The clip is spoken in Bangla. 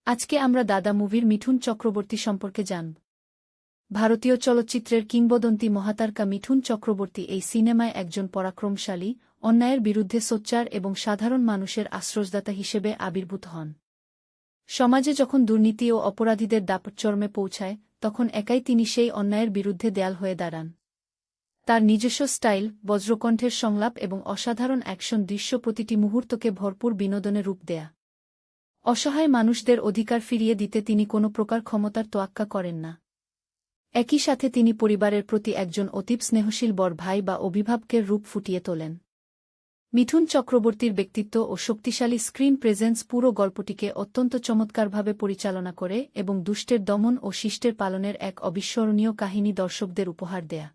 আজকে আমরা দাদা মুভির মিঠুন চক্রবর্তী সম্পর্কে জানব। ভারতীয় চলচ্চিত্রের কিংবদন্তি মহাতারকা মিঠুন চক্রবর্তী এই সিনেমায় একজন পরাক্রমশালী, অন্যায়ের বিরুদ্ধে সোচ্চার এবং সাধারণ মানুষের আশ্রয়দাতা হিসেবে আবির্ভূত হন। সমাজে যখন দুর্নীতি ও অপরাধীদের দাপটচর্মে পৌঁছায়, তখন একাই তিনি সেই অন্যায়ের বিরুদ্ধে দেয়াল হয়ে দাঁড়ান। তার নিজস্ব স্টাইল, বজ্রকণ্ঠের সংলাপ এবং অসাধারণ অ্যাকশন দৃশ্য প্রতিটি মুহূর্তকে ভরপুর বিনোদনে রূপ দেয়া। অসহায় মানুষদের অধিকার ফিরিয়ে দিতে তিনি কোনো প্রকার ক্ষমতার তোয়াক্কা করেন না। একই সাথে তিনি পরিবারের প্রতি একজন অতীব স্নেহশীল বড় ভাই বা অভিভাবকের রূপ ফুটিয়ে তোলেন। মিঠুন চক্রবর্তীর ব্যক্তিত্ব ও শক্তিশালী স্ক্রিন প্রেজেন্স পুরো গল্পটিকে অত্যন্ত চমৎকারভাবে পরিচালনা করে এবং দুষ্টের দমন ও শিষ্টের পালনের এক অবিস্মরণীয় কাহিনী দর্শকদের উপহার দেয়া।